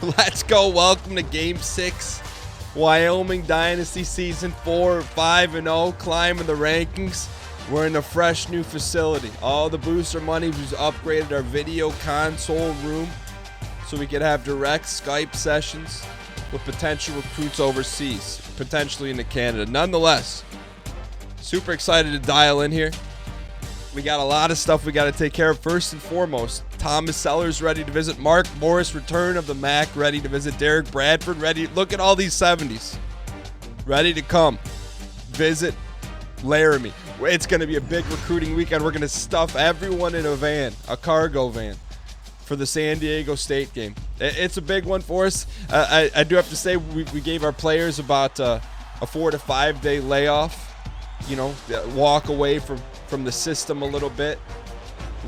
Let's go. Welcome to Game 6. Wyoming Dynasty Season 4, 5-0, climbing the rankings. We're in a fresh new facility. All the booster money, we've upgraded our video console room so we could have direct Skype sessions with potential recruits overseas, potentially into Canada. Nonetheless, super excited to dial in here. We got a lot of stuff we got to take care of. First and foremost, Thomas Sellers ready to visit. Mark Morris, return of the MAC, ready to visit. Derek Bradford, ready. Look at all these 70s. Ready to come. Visit Laramie. It's going to be a big recruiting weekend. We're going to stuff everyone in a van, a cargo van, for the San Diego State game. It's a big one for us. I do have to say we gave our players about a 4 to 5 day layoff. You know, walk away from the system a little bit.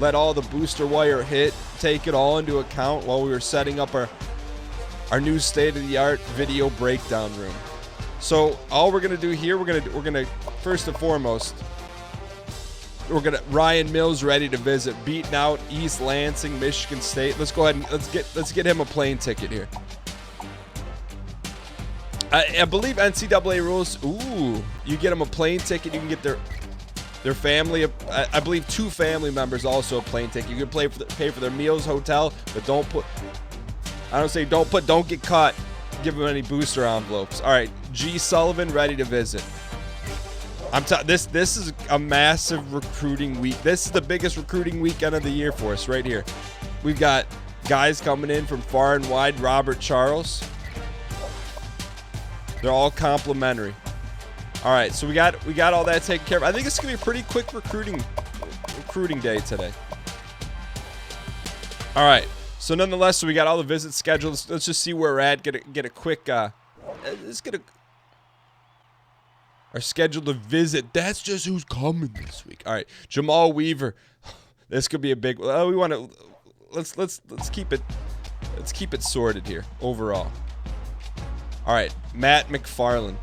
Let all the booster wire hit. Take it all into account while we were setting up our new state-of-the-art video breakdown room. So all we're gonna do here, we're gonna first and foremost, Ryan Mills ready to visit, beating out East Lansing, Michigan State. Let's go ahead and let's get him a plane ticket here. I believe NCAA rules. Ooh, you get them a plane ticket. You can get their family. I believe 2 family members also a plane ticket. You can pay for their meals, hotel, but don't get caught. Give them any booster envelopes. All right, G. Sullivan ready to visit. This is a massive recruiting week. This is the biggest recruiting weekend of the year for us right here. We've got guys coming in from far and wide. Robert Charles. They're all complimentary. All right, so we got all that taken care of. I think it's gonna be a pretty quick recruiting day today. All right, so nonetheless, so we got all the visits scheduled. Let's just see where we're at. Get a quick. Let's get our schedule to visit. That's just who's coming this week. All right, Jamal Weaver. This could be a big. We want to. Let's keep it sorted here overall. All right, Matt McFarland,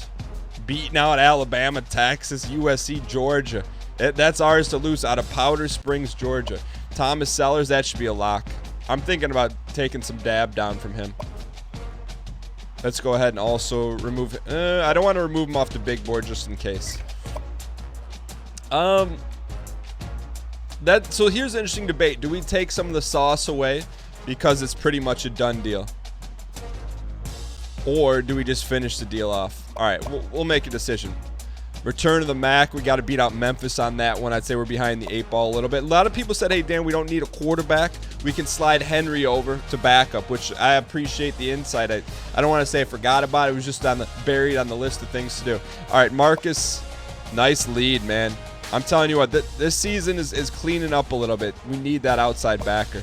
beating out Alabama, Texas, USC, Georgia. That's ours to lose out of Powder Springs, Georgia. Thomas Sellers, that should be a lock. I'm thinking about taking some dab down from him. Let's go ahead and also remove. I don't want to remove him off the big board just in case. So here's an interesting debate. Do we take some of the sauce away because it's pretty much a done deal? Or do we just finish the deal off? All right, we'll make a decision. Return to the MAC. We got to beat out Memphis on that one. I'd say we're behind the 8 ball a little bit. A lot of people said, hey, Dan, we don't need a quarterback. We can slide Henry over to backup, which I appreciate the insight. I don't want to say I forgot about it. It was just buried on the list of things to do. All right, Marcus, nice lead, man. I'm telling you what, this season is cleaning up a little bit. We need that outside backer.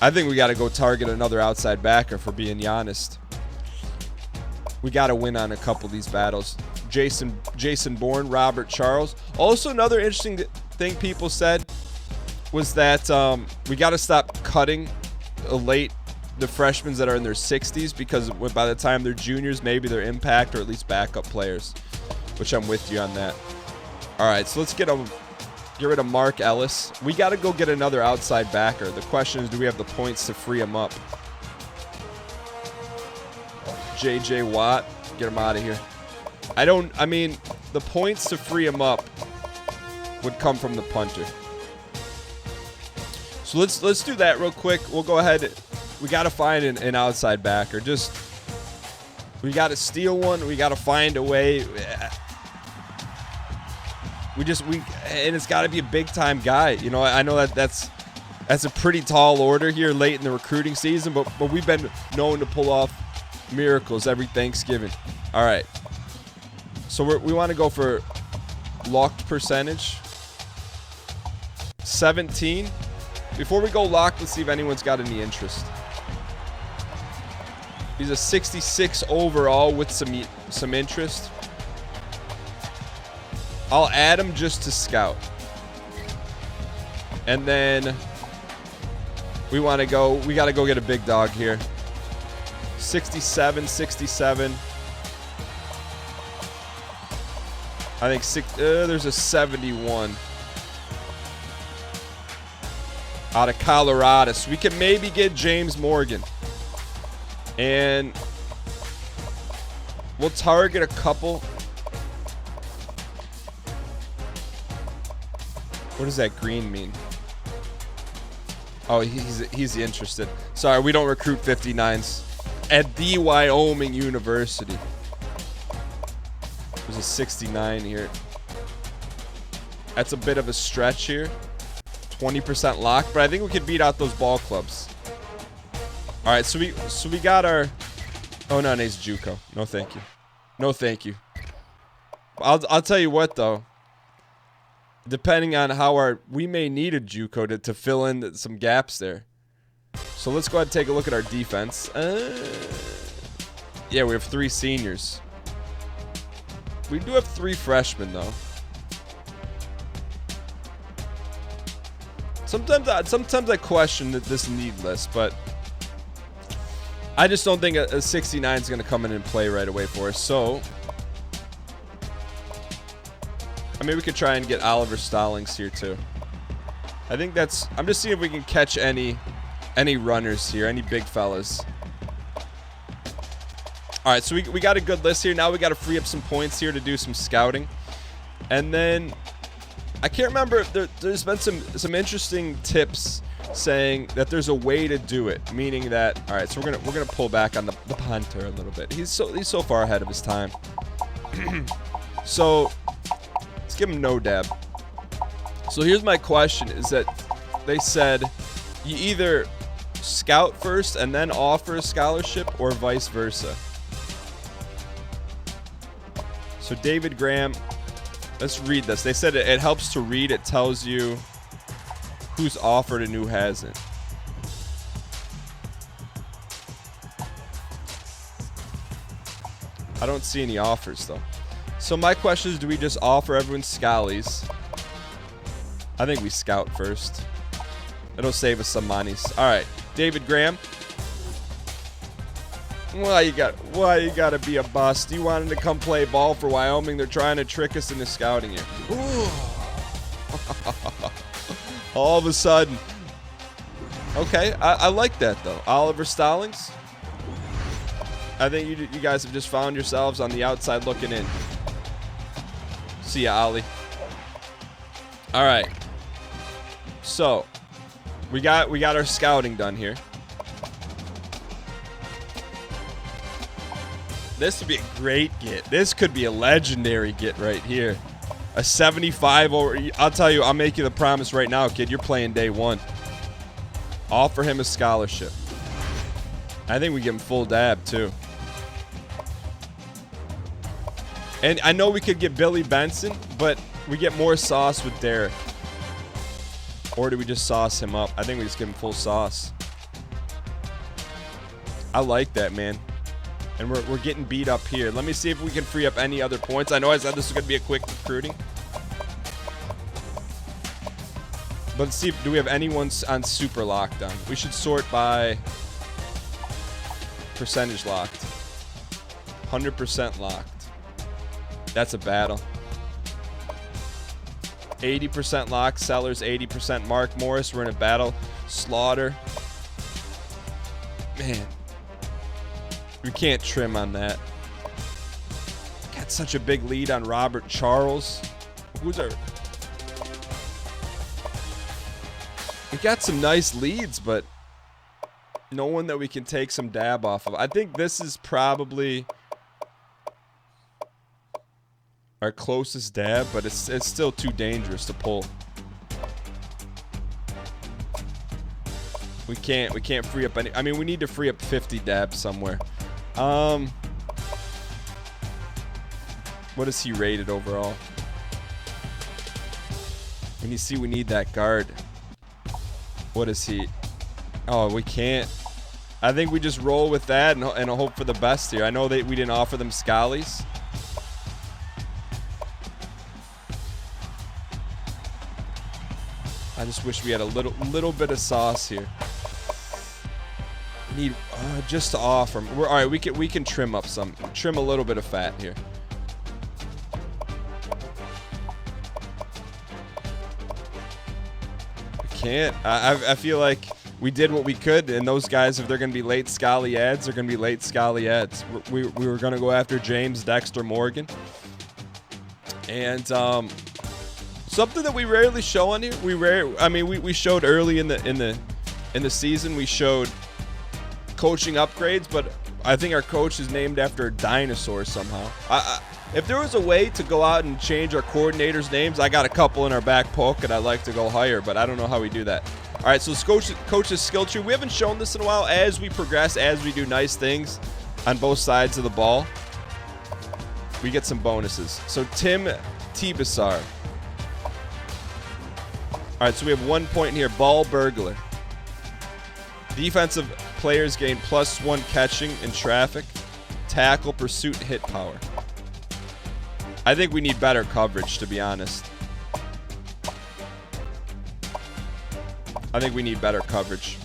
I think we got to go target another outside backer, for being honest. We got to win on a couple of these battles. Jason Bourne, Robert Charles. Also, another interesting thing people said was that we got to stop cutting the freshmen that are in their 60s, because by the time they're juniors, maybe they're impact or at least backup players, which I'm with you on that. All right, so let's get rid of Mark Ellis. We got to go get another outside backer. The question is, do we have the points to free him up? J.J. Watt, get him out of here. I mean, the points to free him up would come from the punter. So let's do that real quick. We'll go ahead. We got to find an outside backer. We got to steal one. We got to find a way. And it's got to be a big time guy. You know, I know that's a pretty tall order here late in the recruiting season, but we've been known to pull off miracles every Thanksgiving. All right. So we want to go for locked percentage. 17. Before we go locked, let's see if anyone's got any interest. He's a 66 overall with some interest. I'll add him just to scout. And then we got to go get a big dog here. 67. I think there's a 71 out of Colorado. So we can maybe get James Morgan. And we'll target a couple. What does that green mean? Oh, he's interested. Sorry, we don't recruit 59s at the Wyoming University. There's a 69 here. That's a bit of a stretch here. 20% lock, but I think we could beat out those ball clubs. All right, so we got our. Oh no, it's JUCO. No, thank you. No, thank you. I'll tell you what though. Depending on how we may need a JUCO to fill in some gaps there. So let's go ahead and take a look at our defense. Yeah, we have 3 seniors. We do have 3 freshmen though. Sometimes I question this need list, but I just don't think a 69 is going to come in and play right away for us. So I mean, we could try and get Oliver Stallings here too. I think that's. I'm just seeing if we can catch any runners here, any big fellas. All right, so we got a good list here. Now we got to free up some points here to do some scouting, and then I can't remember if there's been some interesting tips saying that there's a way to do it, meaning that. All right, so we're gonna pull back on the punter a little bit. He's so far ahead of his time. So. Let's give him no dab. So here's my question is that they said you either scout first and then offer a scholarship or vice versa. So David Graham, let's read this. They said it helps to read. It tells you who's offered and who hasn't. I don't see any offers though. So my question is, do we just offer everyone scallies? I think we scout first. It'll save us some monies. All right, David Graham. Why you gotta be a bust? You wanted to come play ball for Wyoming? They're trying to trick us into scouting you. All of a sudden. Okay, I like that though. Oliver Stallings. I think you guys have just found yourselves on the outside looking in. See ya, Ollie. All right. So, we got our scouting done here. This would be a great get. This could be a legendary get right here. A 75 over. I'll tell you, I'll make you the promise right now, kid. You're playing day 1. Offer him a scholarship. I think we give him full dab too. And I know we could get Billy Benson, but we get more sauce with Derek. Or do we just sauce him up? I think we just give him full sauce. I like that, man. And we're getting beat up here. Let me see if we can free up any other points. I know I said this was going to be a quick recruiting. But let's see, do we have anyone on super lockdown? We should sort by percentage locked. 100% locked. That's a battle. 80% lock, Sellers 80%. Mark Morris, we're in a battle. Slaughter. Man. We can't trim on that. Got such a big lead on Robert Charles. Who's our... We got some nice leads, but no one that we can take some dab off of. I think this is probably our closest dab, but it's still too dangerous to pull. We can't free up any. I mean, we need to free up 50 dabs somewhere. What is he rated overall? When you see we need that guard. What is he? Oh, we can't. I think we just roll with that and hope for the best here. I know that we didn't offer them scallies. I just wish we had a little bit of sauce here. We need just to offer. All right. We can trim up some, trim a little bit of fat here. We can't. I feel like we did what we could, and those guys, if they're going to be late Scully ads, they're going to be late Scully ads. We were going to go after James Dexter Morgan. And something that we rarely show on here. We showed early in the season. We showed coaching upgrades, but I think our coach is named after a dinosaur somehow. If there was a way to go out and change our coordinators' names, I got a couple in our back pocket I'd like to go higher, but I don't know how we do that. All right, so coach's skill tree. We haven't shown this in a while. As we progress, as we do nice things on both sides of the ball, we get some bonuses. So Tim Tibasar. All right, so we have 1 point here. Ball burglar. Defensive players gain +1 catching in traffic. Tackle, pursuit, hit power. I think we need better coverage, to be honest. I think we need better coverage.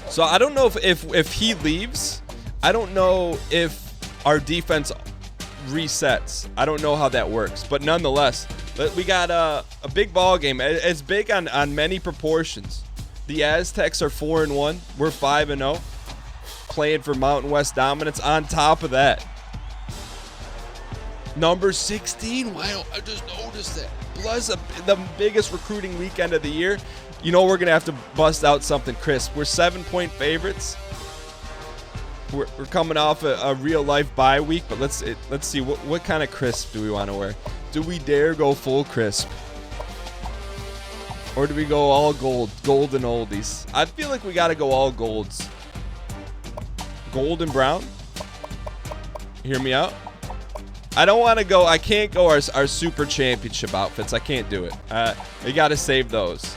So I don't know if he leaves. I don't know if our defense resets. I don't know how that works. But nonetheless, we got a big ball game. It's big on many proportions. The Aztecs are 4-1. We're 5-0. Playing for Mountain West dominance. On top of that, number 16. Wow, I just noticed that. Plus the biggest recruiting weekend of the year. You know we're going to have to bust out something crisp. We're 7-point favorites. We're coming off a real-life bye week, but let's see. What kind of crisp do we want to wear? Do we dare go full crisp? Or do we go all gold? Golden oldies. I feel like we got to go all golds. Gold and brown? Hear me out? I don't want to go. I can't go our super championship outfits. I can't do it. We got to save those.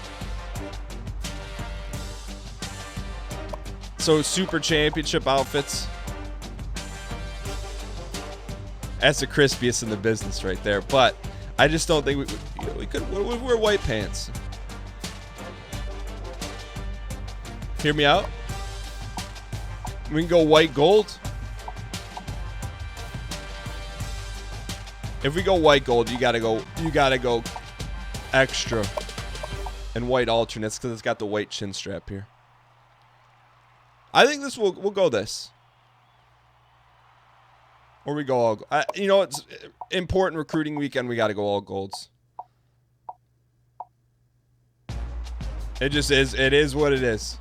So super championship outfits. That's the crispiest in the business right there. But I just don't think we could. We wear white pants. Hear me out. We can go white gold. If we go white gold, you gotta go extra and white alternates because it's got the white chin strap here. I think we'll go this. Or we go all it's important recruiting weekend, we gotta go all golds. It just is. It is what it is.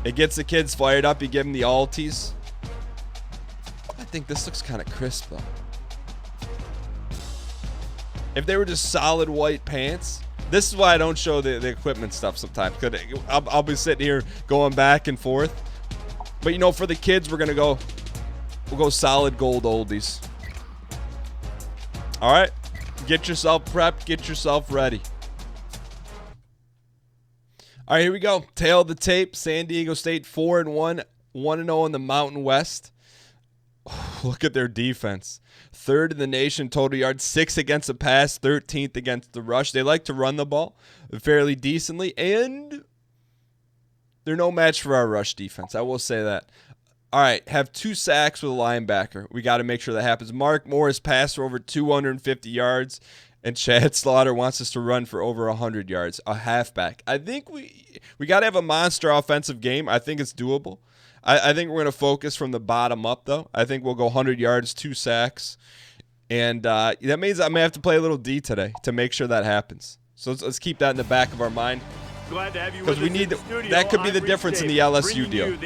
It gets the kids fired up. You give them the alties. I think this looks kind of crisp though. If they were just solid white pants. This is why I don't show the equipment stuff sometimes. Cause I'll be sitting here going back and forth. But for the kids, we'll go solid gold oldies. All right. Get yourself prepped. Get yourself ready. All right, here we go. Tail of the tape. San Diego State 4-1. 1-0 in the Mountain West. Look at their defense. 3rd in the nation total yards, 6th against the pass, 13th against the rush. They like to run the ball fairly decently, and they're no match for our rush defense. I will say that. All right, have 2 sacks with a linebacker. We got to make sure that happens. Mark Morris passed for over 250 yards, and Chad Slaughter wants us to run for over 100 yards, a halfback. I think we got to have a monster offensive game. I think it's doable. I think we're going to focus from the bottom up, though. I think we'll go 100 yards, 2 sacks. And that means I may have to play a little D today to make sure that happens. So let's keep that in the back of our mind. Glad to have you because we need that could be the difference in the LSU deal.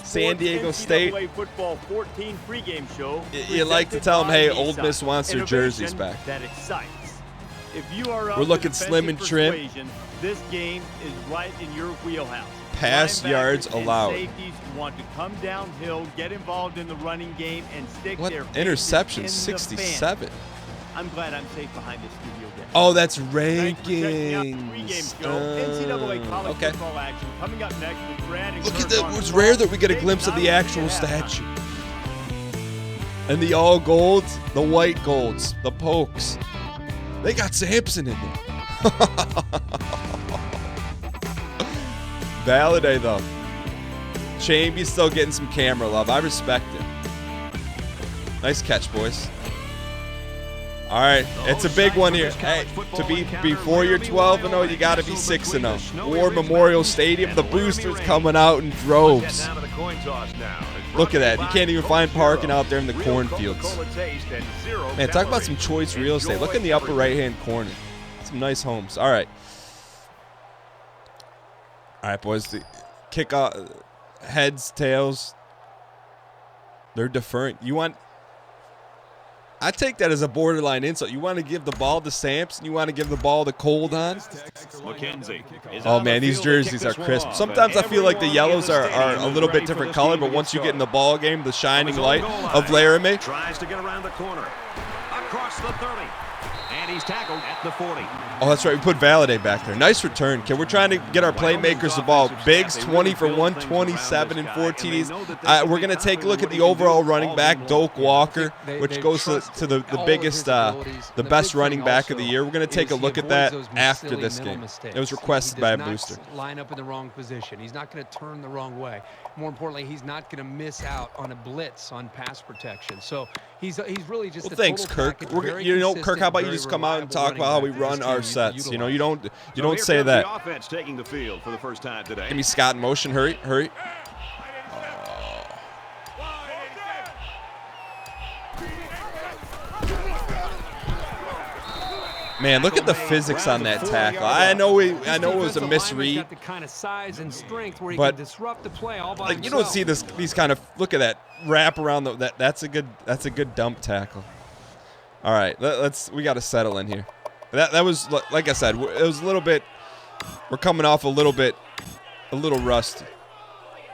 San Diego State. Football 14 pregame show. You like to tell them, hey, Ole Miss wants their jerseys back. That excites. If you are we're looking slim and trim. This game is right in your wheelhouse. Pass yards allowed. Safeties want to come downhill, get involved in the running game, and stick their interception? 67. I'm glad I'm safe behind this studio desk. Oh, that's rankings. NCAA college football action coming up next with Brad and look at that. It's rare that we get a glimpse of the actual statue. And the all golds, the white golds, the pokes. They got Samson in there. Validate, though. Chamby's still getting some camera love. I respect it. Nice catch, boys. All right, it's a big one here. Hey, to be before you're 12-0, you got to be 6-0. War Memorial Stadium, the boosters coming out in droves. Look at that. You can't even find parking out there in the cornfields. Man, talk about some choice real estate. Look in the upper right-hand corner. Some nice homes. All right. All right, boys. The kick off, heads, tails. They're deferring. You want... I take that as a borderline insult. You want to give the ball to Sampson? You want to give the ball to Cold on? Oh, man, these jerseys are crisp. Sometimes I feel like the yellows are a little bit different color, but once you get in the ball game, the shining light of Laramie. Tries to get around the corner. Across the 30. And he's tackled at the 40. Oh, that's right. We put Valaday back there. Nice return, kid. We're trying to get our playmakers the ball. Biggs, 20 for 127 and 4 TDs. We're going to take a look at the overall running back, Doak Walker, which goes to the biggest, the best running back of the year. We're going to take a look at that after this game. It was requested by a booster. Line up in the wrong position. He's not going to turn the wrong way. More importantly, he's not going to miss out on a blitz on pass protection. So he's really just. Well, thanks, Kirk. You know, Kirk, how about you just come out and talk about how we run our sets? You know, you don't say that. Offense taking the field for the first time today. Give me Scott in motion. Hurry, hurry. Man, look at the physics on that tackle. I know it was a misread, but like, you don't see these kind of, look at that wrap around that's a good dump tackle. All right, we got to settle in here. That was, like I said, it was a little bit. We're coming off a little rusty.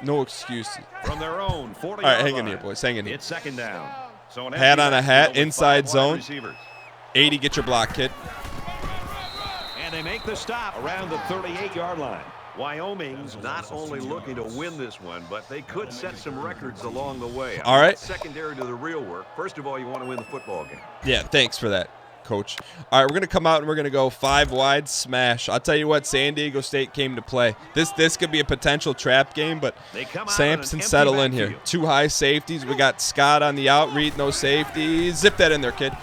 No excuses. From their own 40. All right, hang in here, boys. Hang in here. It's second down. So hat on a hat, inside zone. 80, get your block, kid. And they make the stop around the 38-yard line. Wyoming's not only looking to win this one, but they could set some records along the way. All right. Secondary to the real work. First of all, you want to win the football game. Yeah, thanks for that, Coach. All right, we're going to come out and we're going to go 5 wide smash. I'll tell you what, San Diego State came to play. This could be a potential trap game, but Sampson settle in here. 2 high safeties. We got Scott on the out, reading those safeties. Zip that in there, kid.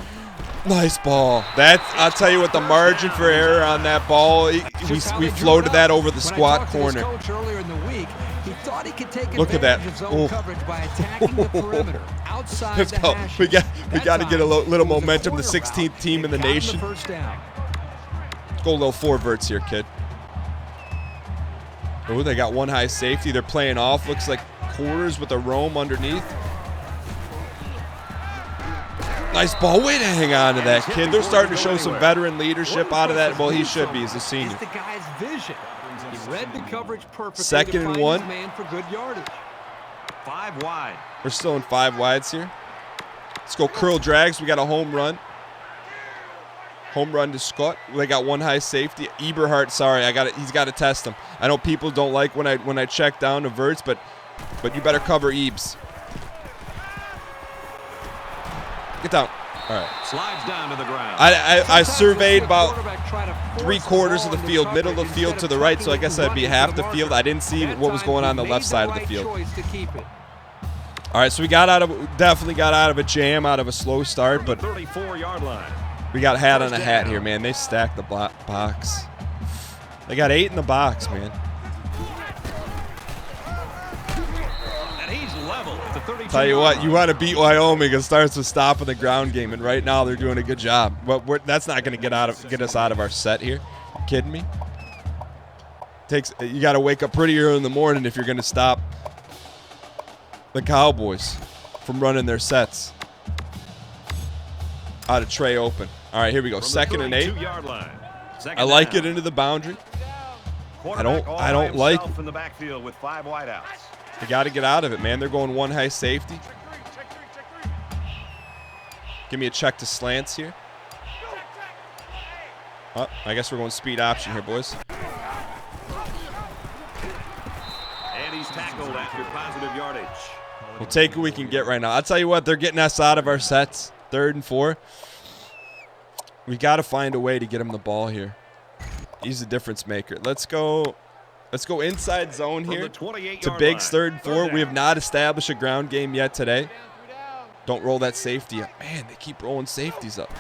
Nice ball. I'll tell you what, the margin for error on that ball, we floated that over the squat corner. Look at that. Let's go. We got to get a little momentum. The 16th team in the nation. Let's go a little 4 verts here, kid. Oh, they got 1 high safety. They're playing off. Looks like quarters with a roam underneath. Nice ball. Way to hang on to that, kid. They're starting to show some veteran leadership out of that. Well, he should be as a senior. The guy's vision. He read the coverage perfectly. 2nd and 1. Man for good yardage. 5 wide. We're still in 5 wides here. Let's go curl drags. We got a home run. Home run to Scott. They got 1 high safety. Eberhardt, sorry, he's got to test him. I know people don't like when I check down to verts, but you better cover Ebes. Get down. All right. Slides down to the ground. I surveyed about 3/4 of the field, middle of the field to the right, so I guess that'd be half the field. I didn't see what was going on the left side of the field. All right, so we definitely got out of a jam, out of a slow start, but 34-yard line. We got hat on a hat here, man. They stacked the box. They got 8 in the box, man. Tell you what, you want to beat Wyoming, it starts with stopping the ground game, and right now they're doing a good job. But that's not going to get us out of our set here. You kidding me? You got to wake up pretty early in the morning if you're going to stop the Cowboys from running their sets. Out of tray open. All right, here we go. 2nd and 8. I like it into the boundary. I don't like it. In the backfield with 5 wideouts. They got to get out of it, man. They're going 1 high safety. Give me a check to slants here. Oh, I guess we're going speed option here, boys. And he's tackled after positive yardage. We'll take what we can get right now. I'll tell you what, they're getting us out of our sets. 3rd and 4. We got to find a way to get him the ball here. He's a difference maker. Let's go inside zone here to Biggs, 3rd and 4. We have not established a ground game yet today. Don't roll that safety up. Man, they keep rolling safeties up.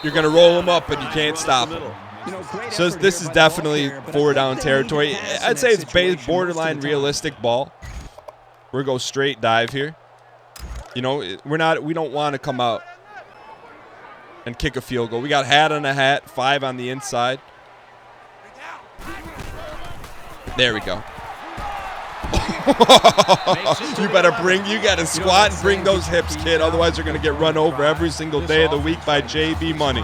You're going to roll him up, and you can't stop him. So this is definitely 4-down territory. I'd say it's borderline realistic ball. We're going to go straight dive here. You know, we don't want to come out and kick a field goal. We got hat on a hat, 5 on the inside. There we go. You got to squat and bring those hips, kid. Otherwise, you're going to get run over every single day of the week by JV Money.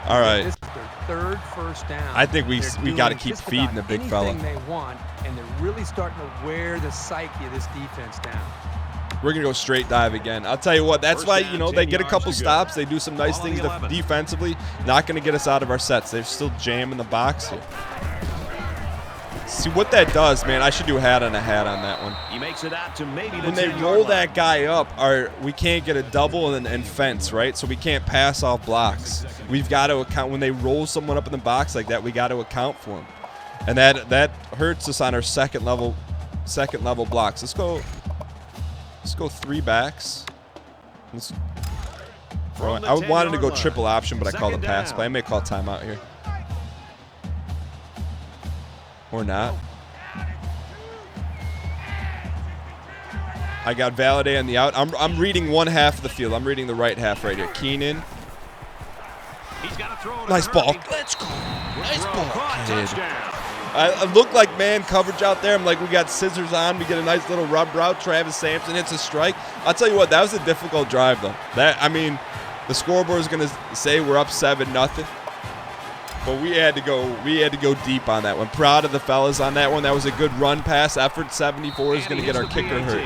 All right. Third first down. I think we got to keep feeding the big fella. They want, and they're really starting to wear the psyche of this defense down. We're going to go straight dive again. I'll tell you what, that's why, you know, they get a couple stops. They do some nice things defensively. Not going to get us out of our sets. They're still jamming the box here. See what that does, man. I should do hat on a hat on that one. He makes it out to maybe the when they roll that guy up, we can't get a double and fence, right? So we can't pass off blocks. We've got to account when they roll someone up in the box like that. We got to account for them, and that hurts us on our second level blocks. Let's go 3 backs. I wanted to go triple option, but I called a pass play. I may call timeout here. Or not. I got Valladay on the out. I'm reading one half of the field. I'm reading the right half right here. Keenan. Nice ball. Let's go. Nice ball, kid. I look like man coverage out there. I'm like, we got scissors on. We get a nice little rub route. Travis Sampson hits a strike. I'll tell you what, that was a difficult drive, though. The scoreboard is going to say we're up 7-0. But we had to go deep on that one. Proud of the fellas on that one. That was a good run pass effort. 74 is going to get our kicker hurt.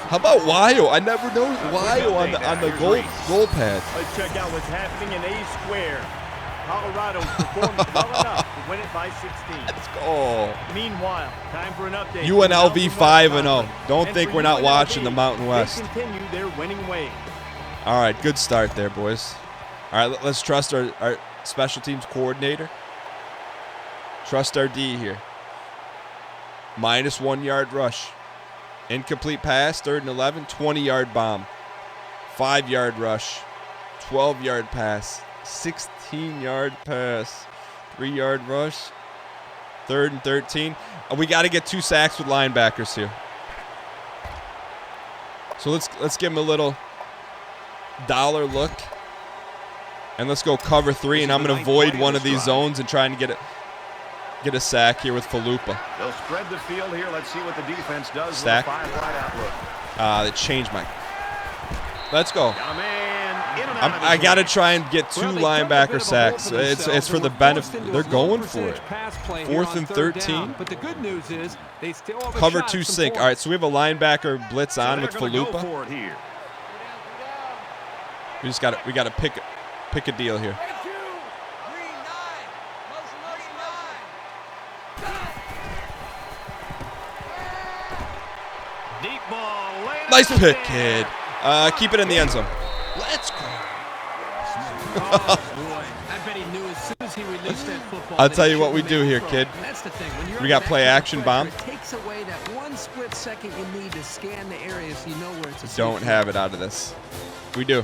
How about Wyo? I never noticed Wyo on the goal pad. Let's check out what's happening in A square. Colorado performed well enough to win it by 16. Let's go. Meanwhile, time for an update. UNLV 5-0. Don't think we're not watching the Mountain West. They continue their winning ways. All right, good start there, boys. All right, let's trust our special teams coordinator. Trust our D here. -1 yard rush. Incomplete pass, 3rd and 11, 20-yard bomb. 5-yard rush. 12-yard pass. 16-yard pass. 3-yard rush. 3rd and 13. We got to get 2 sacks with linebackers here. So let's give them a little dollar look. And let's go cover 3, and I'm going to avoid one of these zones and try and get a sack here with Falupa. They'll spread the field here. Let's see what the defense does. Stack. With a 5 wide outlook. They changed my. Let's go. I got to try and get 2 linebacker sacks. It's for the benefit. They're going for it. 4th and 13. But the good news is they still have a cover shot 2 at some sink. points. All right, so we have a linebacker blitz on with Falupa. We got to pick a deal here. Deep ball. Nice pick, kid. Keep it in the end zone. Let's go. I'll tell you what we do here, kid. We got play action bomb. It takes away that 1 split second you need to scan the area so you know where it's. Don't have it out of this. We do.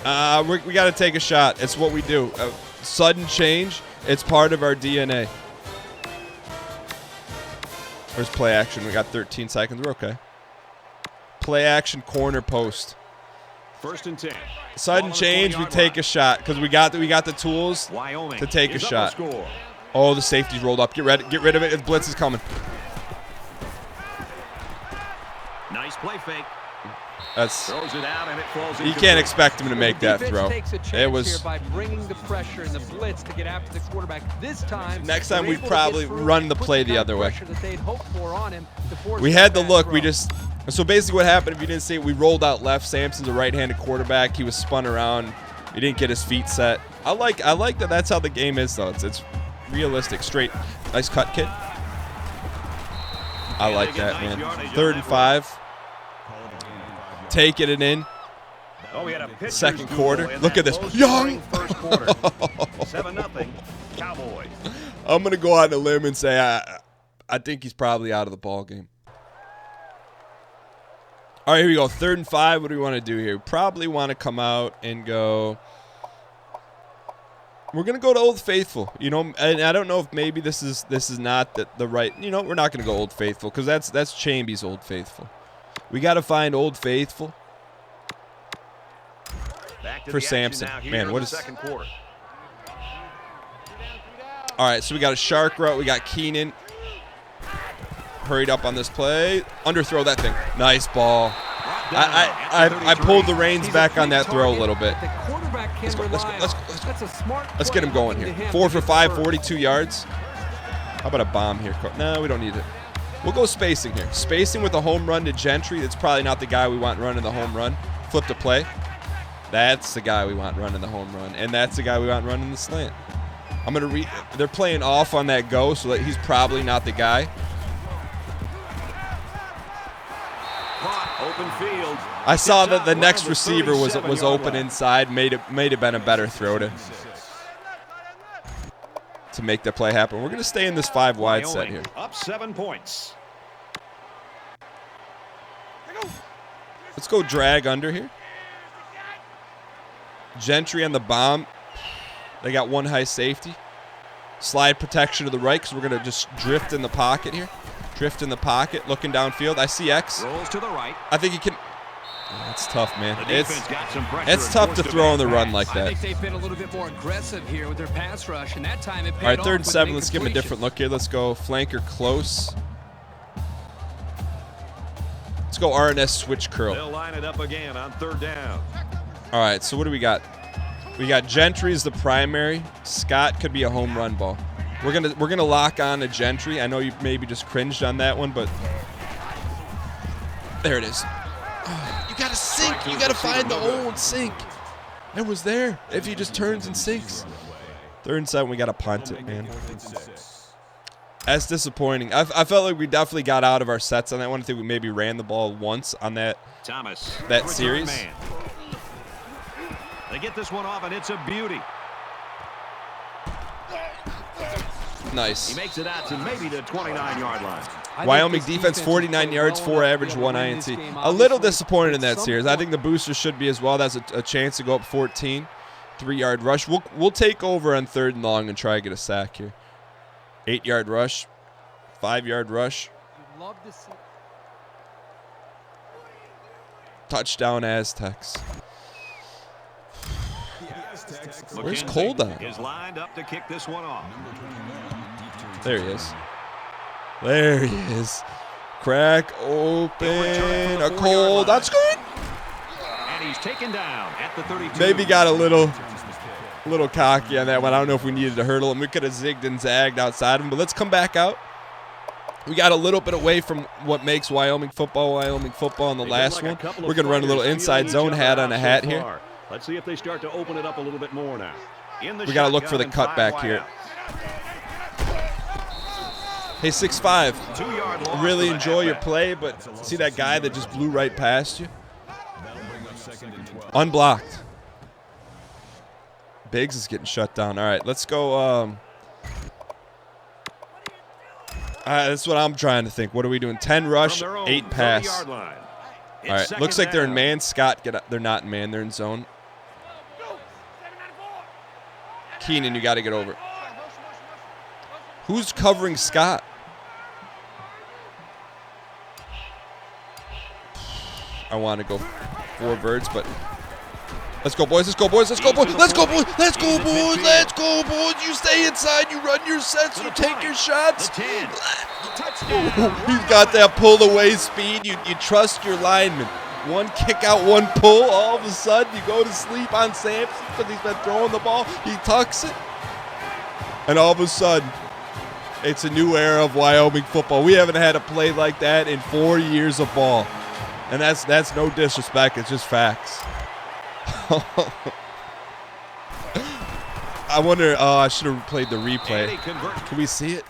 We got to take a shot. It's what we do. Sudden change. It's part of our DNA. Where's play action? We got 13 seconds. We're okay. Play action corner post. 1st and 10. Sudden change. We take a shot because we got the tools to take a shot. Oh, the safety's rolled up. Get rid of it. The blitz is coming. Nice play fake. Throws it out and it falls. You can't expect him to make that throw. It was. By bringing the pressure and the blitz to get after the quarterback. This time. Next time we'd probably run the play the other way. We had the look. We just. So basically, what happened? If you didn't see it, we rolled out left. Sampson's a right-handed quarterback. He was spun around. He didn't get his feet set. I like that. That's how the game is, though. It's realistic, straight. Nice cut, kid. I like that, man. 3rd and 5. Take it and in. Second quarter. Look at this. Young. 7-0 Cowboys. I'm going to go out on a limb and say I think he's probably out of the ball game. All right, here we go. 3rd and 5. What do we want to do here? We probably want to come out and go. We're gonna go to Old Faithful, you know, and I don't know if maybe this is not the right. You know, we're not gonna go Old Faithful because that's Chamby's Old Faithful. We got to find Old Faithful for Sampson. Man, what is? All right, so we got a shark route. We got Keenan. Hurried up on this play. Underthrow that thing. Nice ball. I pulled the reins back on that throw a little bit. Let's get him going here. 4 for 5, 42 yards. How about a bomb here? No, we don't need it. We'll go spacing here. Spacing with a home run to Gentry. That's probably not the guy we want running the home run. Flip to play. That's the guy we want running the home run. And that's the guy we want running the slant. I'm going to they're playing off on that go, so that he's probably not the guy. Open field. I saw that the next receiver was open inside. Made have been a better throw to make the play happen. We're going to stay in this 5 wide set here. Up 7 points. Let's go drag under here. Gentry on the bomb. They got 1 high safety. Slide protection to the right because we're going to just drift in the pocket here. Drift in the pocket, looking downfield. I see X. Rolls to the right. I think he can. Oh, that's tough, man. It's tough to throw on the run like that. I think they've been a little bit more aggressive here with their pass rush, and that time it paid All right, off 3rd and with 7. an Let's give him a different look here. Let's go flanker close. Let's go RNS switch curl. They'll line it up again on 3rd down. All right, so what do we got? We got Gentry as the primary. Scott could be a home run ball. We're gonna lock on to Gentry. I know you maybe just cringed on that one, but there it is. Oh, you gotta sink. You gotta find the hole and sink. It was there. If he just turns and sinks. 3rd and 7. We gotta punt it, man. That's disappointing. I felt like we definitely got out of our sets on that one. I think we maybe ran the ball once on that series. They get this one off, and it's a beauty. Nice. He makes it out to maybe the 29-yard line. Wyoming defense 49 yards, 4 average, 1 INT. A little disappointed in that series. I think the boosters should be as well. That's a chance to go up 14. 3-yard rush. We'll take over on 3rd and long and try to get a sack here. 8-yard rush. 5-yard rush. Touchdown Aztecs. Where's Colda? Is lined up to kick this one off. There he is. There he is. Crack open. A cold. That's good. And he's taken down at the 32. Maybe got a little cocky on that one. I don't know if we needed to hurdle him. We could have zigged and zagged outside him, but let's come back out. We got a little bit away from what makes Wyoming football on the last one. We're going to run a little inside zone hat on a hat here. Let's see if they start to open it up a little bit more now. We got to look for the cutback here. Hey, 6'5". I really enjoy your play, but see that guy that just blew right past you? Unblocked. Biggs is getting shut down. All right, let's go. That's what I'm trying to think. What are we doing? 10 rush, 8 pass. All right, looks like they're in man. Scott, they're not in man. They're in zone. Keenan, you got to get over. Who's covering Scott? I want to go 4 birds, but let's go, boys. Let's go, boys. Let's go, boys. Let's go, boys. Let's go, boys. Let's go, boys. You stay inside. You run your sets. You take your shots. He's got that pull away speed. You trust your lineman. One kick out, one pull. All of a sudden, you go to sleep on Sampson because he's been throwing the ball. He tucks it. And all of a sudden, it's a new era of Wyoming football. We haven't had a play like that in 4 years of ball. And that's no disrespect. It's just facts. I wonder. Oh, I should have played the replay. Can we see it?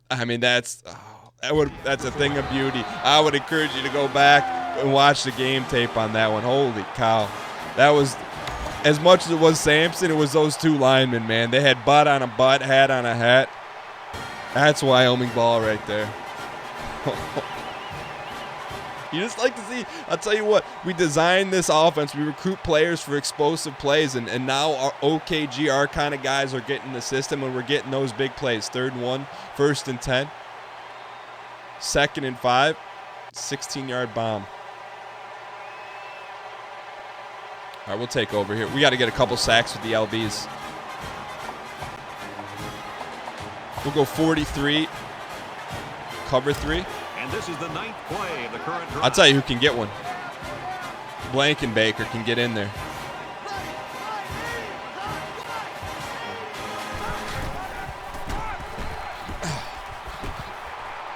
I mean, that's a thing of beauty. I would encourage you to go back and watch the game tape on that one. Holy cow, that was as much as it was Sampson. It was those 2 linemen, man. They had butt on a butt, hat on a hat. That's Wyoming ball right there. You just like to see. I'll tell you what. We designed this offense. We recruit players for explosive plays, and now our OKG, our kind of guys are getting the system, and we're getting those big plays. 3rd and 1, 1st and 10, 2nd and 5, 16-yard bomb. All right, we'll take over here. We got to get a couple sacks with the LBs. We'll go 43, cover 3. And this is the 9th play of the current drive. I'll tell you who can get one. Blankenbaker can get in there.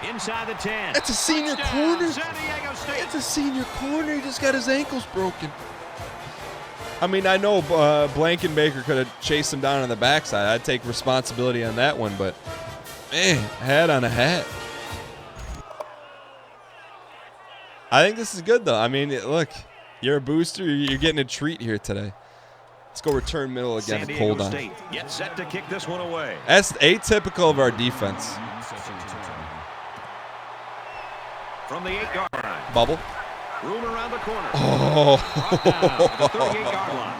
Inside the 10. That's a senior Touchdown, corner. San Diego State. That's a senior corner. He just got his ankles broken. I mean, I know Blankenbaker could have chased him down on the backside. I'd take responsibility on that one, but man, hat on a hat. I think this is good, though. I mean, look, you're a booster. You're getting a treat here today. Let's go return middle again. San Diego Hold on. State gets set to kick this one away. That's atypical of our defense. From the 8-yard line. Bubble. Room around the corner. Oh. Brought down to the 38-yard line.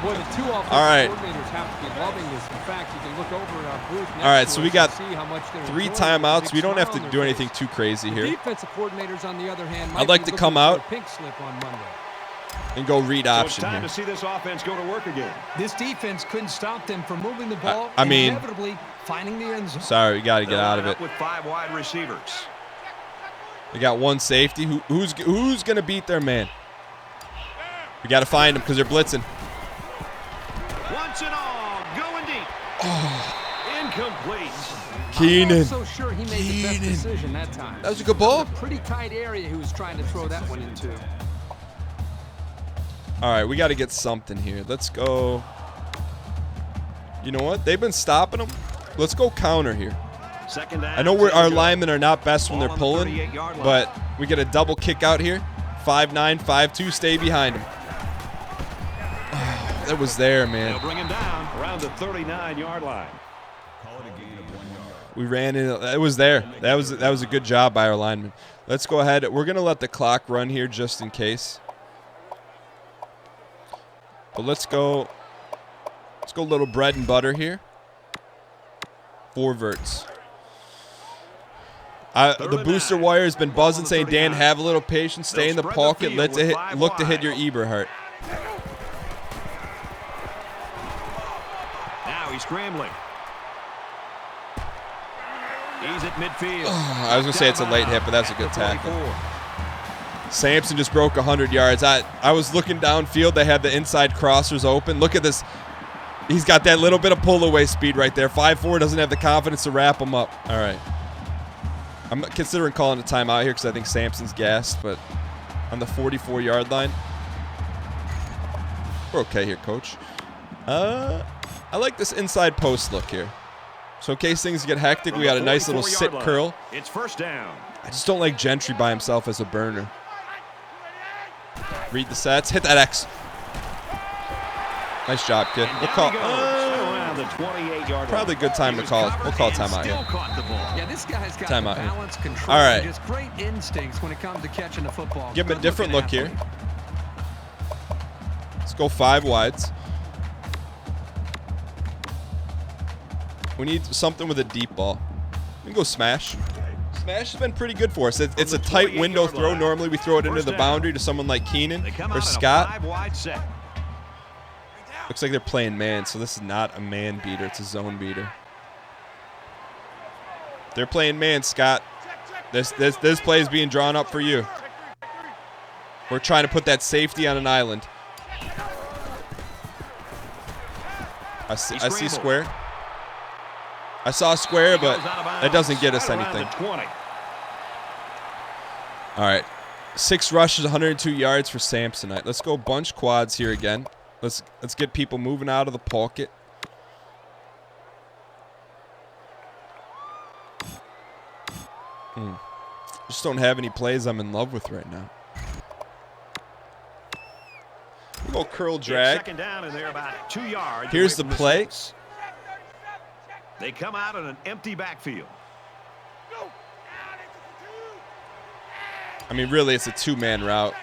Boy, the two offensive coordinators have to be loving this. In fact, you can look over at our booth next All right, to so us we got and see how much they're 3 enjoying timeouts. it. We don't have Big to smile do on their anything face. too crazy The here. defensive coordinators, on the other hand, I'd like to come out a pink slip on Monday. And go read So it's option time here. to see this offense go to work again. This defense couldn't stop them from moving the ball I and mean, inevitably finding the end zone. Sorry, we got to get They'll out of line it. up with 5 wide receivers. We got 1 safety. Who's going to beat their man? We got to find them because they're blitzing. Once and all, going deep. Incomplete. Keenan. I'm not so sure he made the best decision that time. That was a good ball. Pretty tight area he was trying to throw that one into. All right, we got to get something here. Let's go. You know what? They've been stopping them. Let's go counter here. Second down. I know our linemen are not best when they're pulling, 38-yard line. but we get a double kick out here. 5'9", 5'2", stay behind him. Oh, that was there, They'll man. bring him down around the 39-yard line. We ran in. It was there. That was a good job by our linemen. Let's go ahead. We're going to let the clock run here just in case. But let's go a little bread and butter here. 4 verts. The booster wire has been buzzing saying, Dan, have a little patience, stay in the pocket, let's look to hit your Eberhardt. Now he's scrambling. He's at midfield. I was going to say it's a late hit, but that's a good tackle. Sampson just broke 100 yards. I was looking downfield. They had the inside crossers open. Look at this. He's got that little bit of pull-away speed right there. 5'4", doesn't have the confidence to wrap him up. All right. I'm considering calling a timeout here because I think Sampson's gassed, but on the 44-yard line. We're okay here, Coach. I like this inside post look here. So in case things get hectic, we got a nice little sit curl. It's first down. I just don't like Gentry by himself as a burner. Read the sets. Hit that X. Nice job, kid. We'll call. Around the 28-yard Probably a good time to call. We'll call timeout here. Yeah, this guy's got Timeout here. balance, control, All right. and just great instincts when it comes to catching the football. Give him a Good different look looking here. Let's go 5 wides. We need something with a deep ball. We can go smash. Smash has been pretty good for us. It's a tight window throw. Normally we throw it into the boundary to someone like Keenan or Scott. Looks like they're playing man, so this is not a man beater. It's a zone beater. They're playing man, Scott. This play is being drawn up for you. We're trying to put that safety on an island. I see square. I saw square, but that doesn't get us anything. All right. 6 rushes, 102 yards for Samsonite. Let's go bunch quads here again. Let's get people moving out of the pocket. Just don't have any plays I'm in love with right now. We'll go curl drag. Second down, and they're about 2 yards. Here's the play. They come out in an empty backfield. I mean, really, it's a two-man route.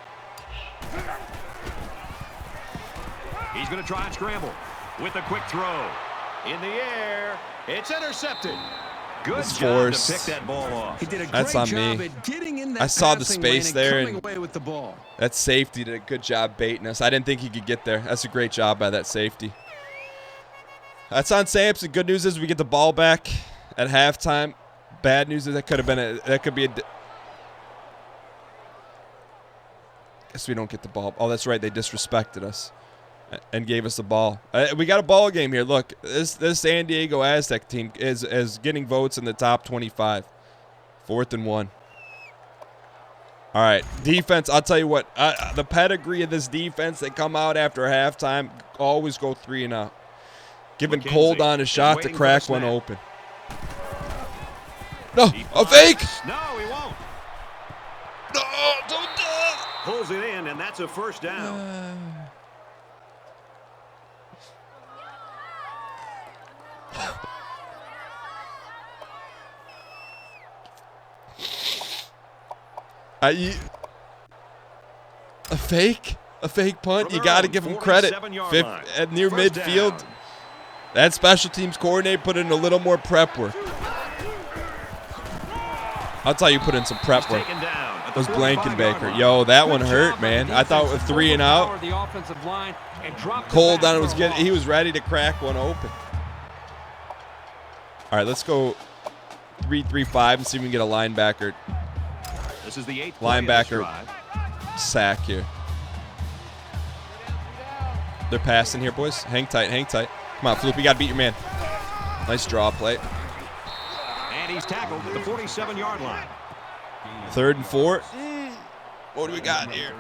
He's going to try and scramble with a quick throw. In the air, it's intercepted. Good It's job forced. to pick that ball off. He did a That's great on job me. at getting in that I saw the passing space lane there and coming and- away with the ball. That safety did a good job baiting us. I didn't think he could get there. That's a great job by that safety. That's on Sampson. Good news is we get the ball back at halftime. Bad news is that could have been guess we don't get the ball. Oh, that's right. They disrespected us and gave us the ball. We got a ball game here. Look, this San Diego Aztec team is getting votes in the top 25. 4th and 1. All right, defense. I'll tell you what. The pedigree of this defense, they come out after halftime, always go 3-and-out. Giving McKenzie Cold on a is shot to waiting for crack the one snap. open. No, He a fake. punts. No, he won't. No, don't do it. Pulls it in, and that's a first down. A fake punt. From You their got to own give him credit. 47-yard line. At near First midfield, down. that special teams coordinator put in a little more prep work. I'll tell you, put in some prep work. Taken down at the Was 45-yard Blankenbaker. line. Yo, that one Good hurt, job man. on I thought defense with to 3-and-out, overpower the offensive line and drop the Cold back on it was for a getting. He loss. was ready to crack one open. All right, let's go 3-3-5 and see if we can get a linebacker This is the 8th play of this linebacker drive. sack here. They're passing here, boys. Hang tight, hang tight. Come on, Floop, you got to beat your man. Nice draw play. And he's tackled at the 47-yard line. 3rd and 4. What do we got here?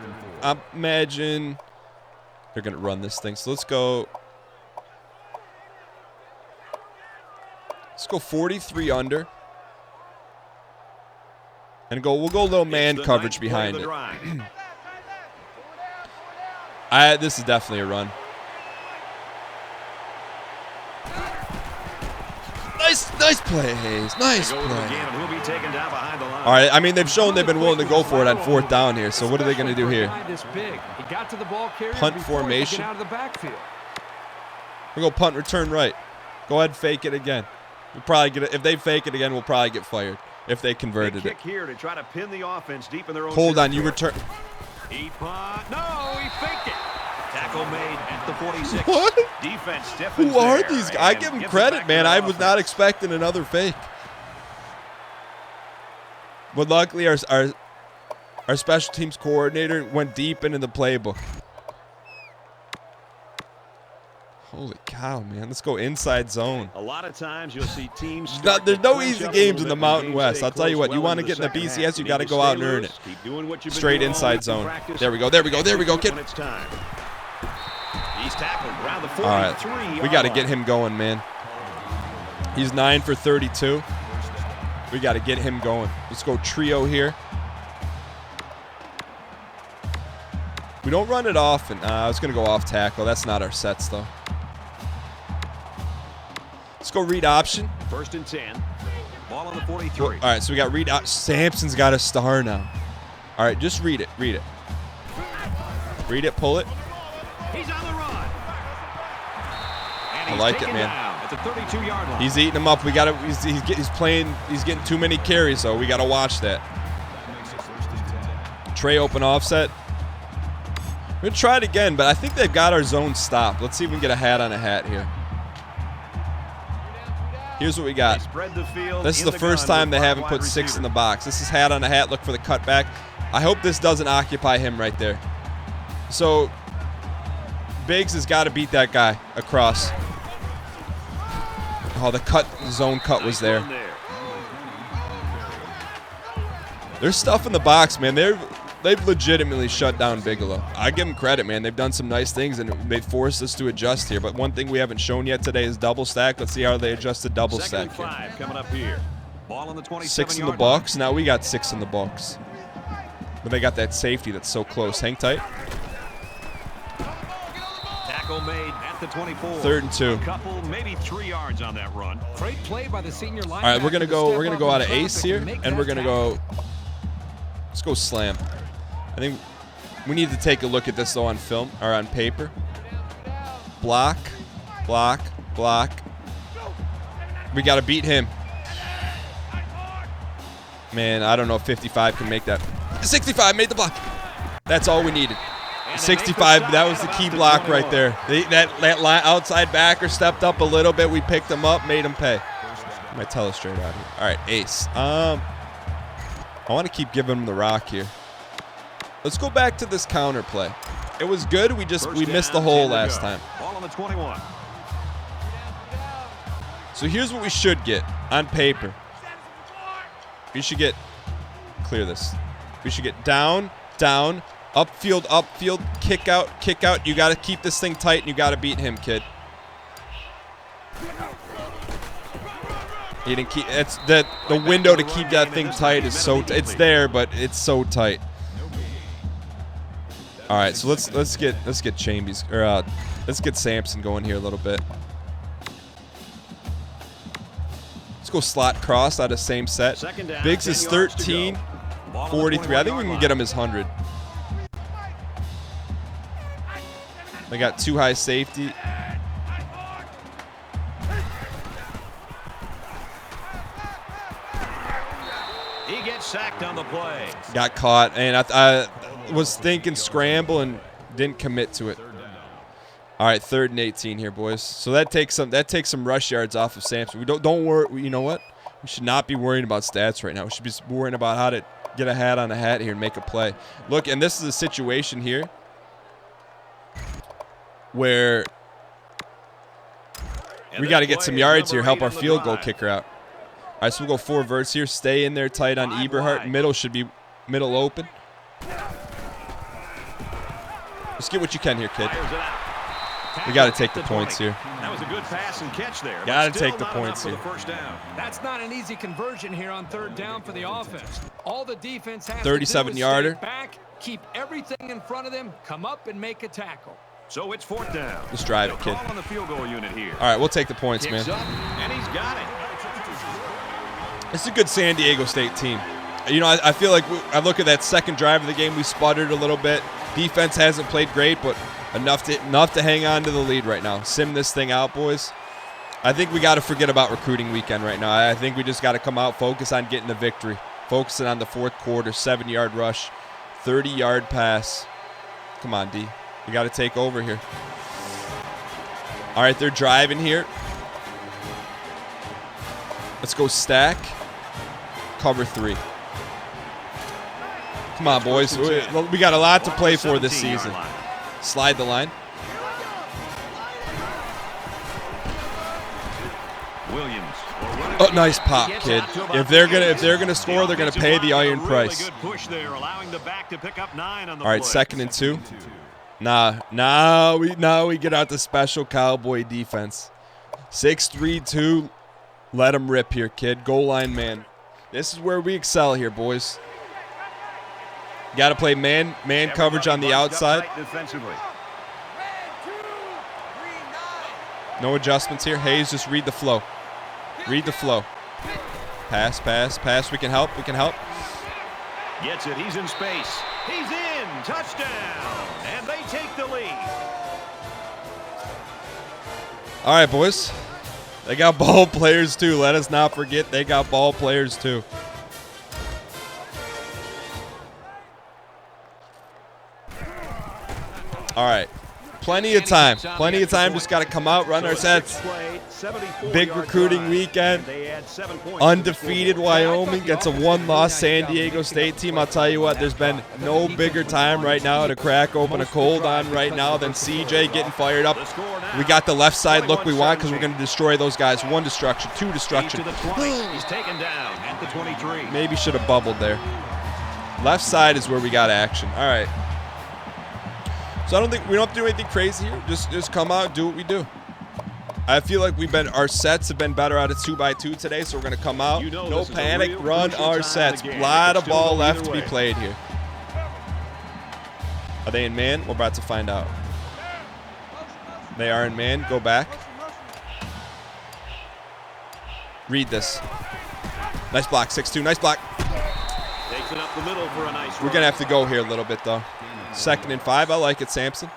I imagine they're going to run this thing. So let's go. Let's go 43 under. And we'll go a little man It's the coverage 9th play behind of the it. drive. This is definitely a run. Nice play, Hayes. Nice They go with him play. again, and he'll be taken down behind the line. All right, I mean, they've shown they've been willing to go for it on 4th down here, so what are they going to do here? This big. He got to the ball carrier Punt before he could formation. get out of the backfield. We'll go punt, return right. Go ahead and fake it again. We'll probably get it. If they fake it again, we'll probably get fired if they Big converted it. kick here to try to pin the offense deep in their own Hold on, you territory. return. He punt. No, he faked it. Tackle made at the 46. What? Defense stiffens Who are there these guys? I and give them gives it credit, back to man. the I was not offense. expecting another fake. But luckily, our special teams coordinator went deep into the playbook. Holy cow, man. Let's go inside zone. A lot of times you'll see teams. There's no easy games in the Mountain West. I'll tell you what, you want to get in the BCS, you got to go out and earn it. Straight inside zone. There we go, there we go, there we go, kid. When it's time. He's tackled around the 43. All right, we got to get him going, man. He's 9 for 32. We got to get him going. Let's go trio here. We don't run it often. I was going to go off tackle. That's not our sets, though. Let's go read option. 1st and 10. Ball on the 43. All right, so we got read option. Sampson's got a star now. All right, just read it. Read it. Read it, pull it. He's on the run. And I he's like it, taken man. down at the 32-yard line. He's eating them up. We got to. He's playing. He's getting too many carries, so we got to watch that. Trey open offset. We're gonna try it again, but I think they've got our zone stopped. Let's see if we can get a hat on a hat here. Here's what we got. They spread the field This is in the first gun time with they 5 haven't wide put 6 in receivers. the box. This is hat on a hat. Look for the cutback. I hope this doesn't occupy him right there. So Biggs has got to beat that guy across. Oh, the zone cut was there. Nice run there. There's stuff in the box, man. They've legitimately shut down Bigelow. I give them credit, man. They've done some nice things, and they forced us to adjust here. But one thing we haven't shown yet today is double stack. Let's see how they adjusted double 2nd stack and here. 5 coming up here. Ball on the 27-yard 6 in the box. Now we got 6 in the box. But they got that safety that's so close. Hang tight. Tackle made at the 24. 3rd and 2. A couple, maybe 3 yards on that run. Great play by the senior linebacker. All right, we're gonna go out of ace here, and we're gonna go Let's go slam. I think we need to take a look at this, though, on film or on paper. Block, block, block. We got to beat him. Man, I don't know if 55 can make that. 65 made the block. That's all we needed. 65, that was the key block right there. That outside backer stepped up a little bit. We picked him up, made him pay. I might tell us straight out here. All right, ace. I want to keep giving him the rock here. Let's go back to this counter play. It was good. We missed the hole last time. Ball on the 21. So here's what we should get on paper. We should get, clear this. We should get down, down, upfield, upfield, kick out, kick out. You got to keep this thing tight, and you got to beat him, kid. He didn't keep. It's the window to keep that thing tight is so. It's there, but it's so tight. All right, so let's get Chambies or let's get Sampson going here a little bit. Let's go slot cross out of same set. Biggs is 13, 43. I think we can get him his 100. They got too high safety. He gets sacked on the play. Got caught, and I was thinking scramble and didn't commit to it. All right, 3rd and 18 here, boys. So that takes some rush yards off of Sampson. We don't worry. You know what? We should not be worrying about stats right now. We should be worrying about how to get a hat on a hat here and make a play. Look, and this is a situation here where we got to get some yards here, help our field goal kicker out. All right, so we'll go 4 verts here. Stay in there tight on Eberhardt. Middle should be middle open. Just get what you can here, kid. We got to take the points here. That was a good pass and catch there. Got to take the points here. That's not an easy conversion here on 3rd down for the offense. All the defense has 37-yarder. to do is stay back, keep everything in front of them, come up and make a tackle. So it's 4th down. Let's drive it, kid. On the field goal unit here. All right, we'll take the points, man. Up, and he's got it. It's a good San Diego State team. You know, I feel like I look at that second drive of the game, we sputtered a little bit. Defense hasn't played great, but enough to hang on to the lead right now. Sim this thing out, boys. I think we got to forget about recruiting weekend right now. I think we just got to come out, focus on getting the victory. Focusing on the 4th quarter, 7-yard rush, 30-yard pass. Come on, D. We got to take over here. All right, they're driving here. Let's go stack. Cover 3. Come on, boys. We got a lot to play for this season. Slide the line. Williams. Oh, nice pop, kid. If they're gonna score, they're gonna pay the iron price. Good push there, allowing the back to pick up 9 on the All right, play. 2nd and 2. Now we get out the special cowboy defense. 6-3-2. Let them rip here, kid. Goal line man. This is where we excel here, boys. Got to play man coverage on the outside. No adjustments here. Hayes, just read the flow. Read the flow. Pass, pass, pass. We can help. We can help. Gets it. He's in space. He's in. Touchdown. And they take the lead. All right, boys. They got ball players, too. Let us not forget they got ball players, too. All right. Plenty of time. Plenty of time. Just got to come out, run our sets. Big recruiting weekend. Undefeated Wyoming gets a 1-loss San Diego State team. I'll tell you what, there's been no bigger time right now to crack open a cold on right now than CJ getting fired up. We got the left side look we want because we're going to destroy those guys. 1 destruction, 2 destruction. He's taken down at the 23. Maybe should have bubbled there. Left side is where we got action. All right. So I don't think we don't have to do anything crazy here. Just come out, do what we do. I feel like our sets have been better out of 2x2 today, so we're gonna come out, no panic, run our sets. A lot of ball left to be played here. Are they in man? We're about to find out. They are in man. Go back. Read this. Nice block, 6-2. Nice block. Takes it up the middle for a nice We're going to have to go here a little bit, though. 2nd and 5. I like it, Sampson.